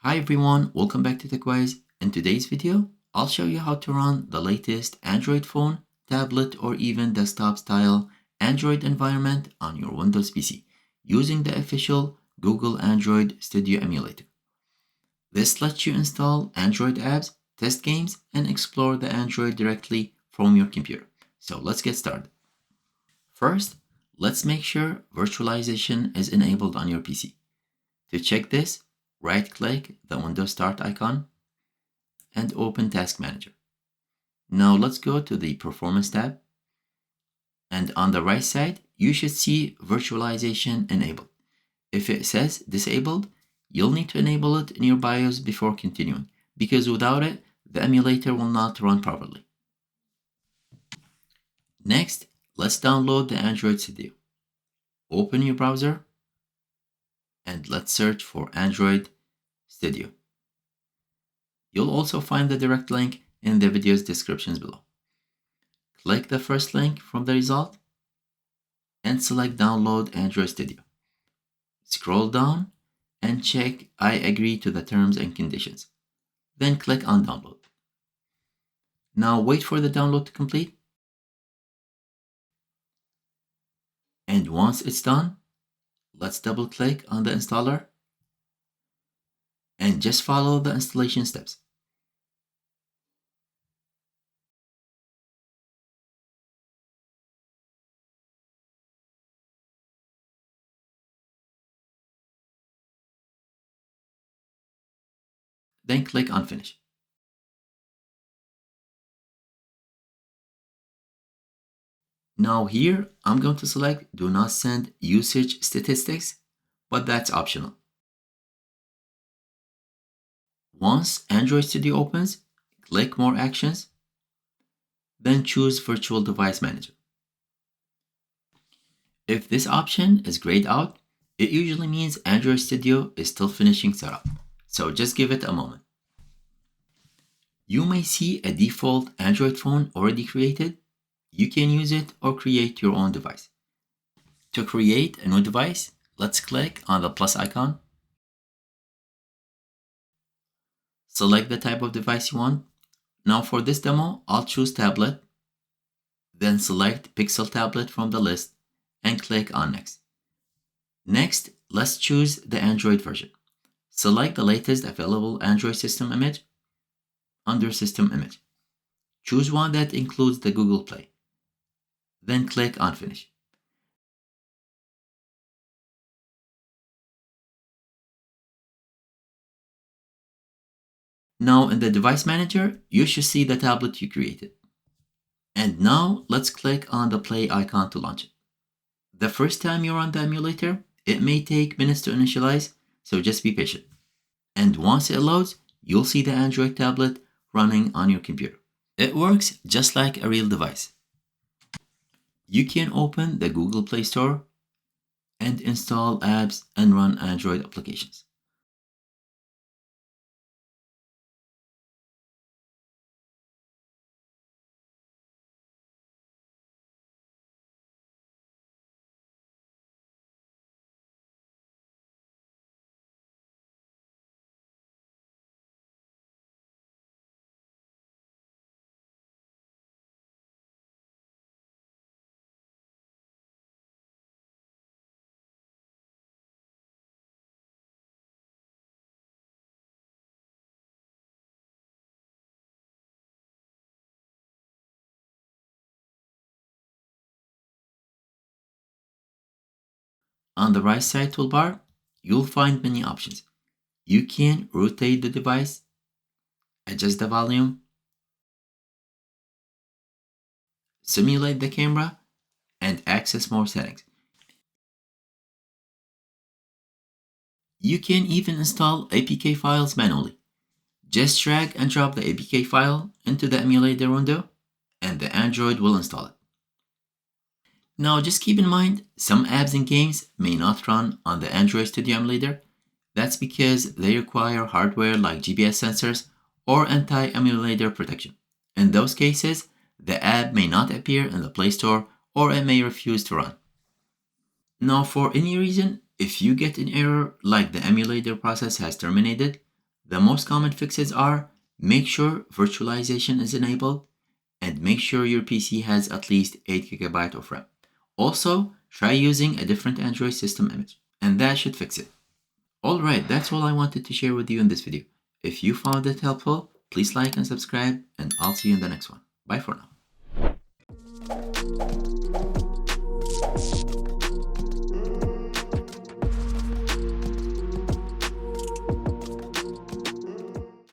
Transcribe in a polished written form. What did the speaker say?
Hi everyone, welcome back to the quiz. In today's video, I'll show you how to run the latest Android phone, tablet, or even desktop style Android environment on your Windows PC using the official Google Android Studio emulator. This lets you install Android apps, test games, and explore the Android directly from your computer. So let's get started. First, let's make sure virtualization is enabled on your PC. To check this, right-click the Windows Start icon and open Task Manager. Now let's go to the Performance tab, and on the right side, you should see Virtualization Enabled. If it says Disabled, you'll need to enable it in your BIOS before continuing, because without it, the emulator will not run properly. Next, let's download the Android Studio. Open your browser, and let's search for Android Studio. You'll also find the direct link in the video's descriptions below. Click the first link from the result and select Download Android Studio. Scroll down and check I agree to the terms and conditions. Then click on Download. Now wait for the download to complete. And once it's done, let's double click on the installer and just follow the installation steps. Then click on Finish. Now here, I'm going to select Do Not Send Usage Statistics, but that's optional. Once Android Studio opens, click More Actions, then choose Virtual Device Manager. If this option is grayed out, it usually means Android Studio is still finishing setup, so just give it a moment. You may see a default Android phone already created. You can use it or create your own device. To create a new device, let's click on the plus icon. Select the type of device you want. Now for this demo, I'll choose tablet. Then select Pixel Tablet from the list and click on Next. Next, let's choose the Android version. Select the latest available Android system image under System Image. Choose one that includes the Google Play. Then click on Finish. Now in the Device Manager, you should see the tablet you created. And now let's click on the Play icon to launch it. The first time you run the emulator, it may take minutes to initialize, so just be patient. And once it loads, you'll see the Android tablet running on your computer. It works just like a real device. You can open the Google Play Store and install apps and run Android applications. On the right side toolbar, you'll find many options. You can rotate the device, adjust the volume, simulate the camera, and access more settings. You can even install APK files manually. Just drag and drop the APK file into the emulator window, and the Android will install it. Now just keep in mind, some apps and games may not run on the Android Studio emulator. That's because they require hardware like GPS sensors or anti-emulator protection. In those cases, the app may not appear in the Play Store or it may refuse to run. Now for any reason, if you get an error like the emulator process has terminated, The most common fixes are: make sure virtualization is enabled, and make sure your PC has at least 8 GB of RAM. Also, try using a different Android system image, and that should fix it. Alright, that's all I wanted to share with you in this video. If you found it helpful, please like and subscribe, and I'll see you in the next one. Bye for now.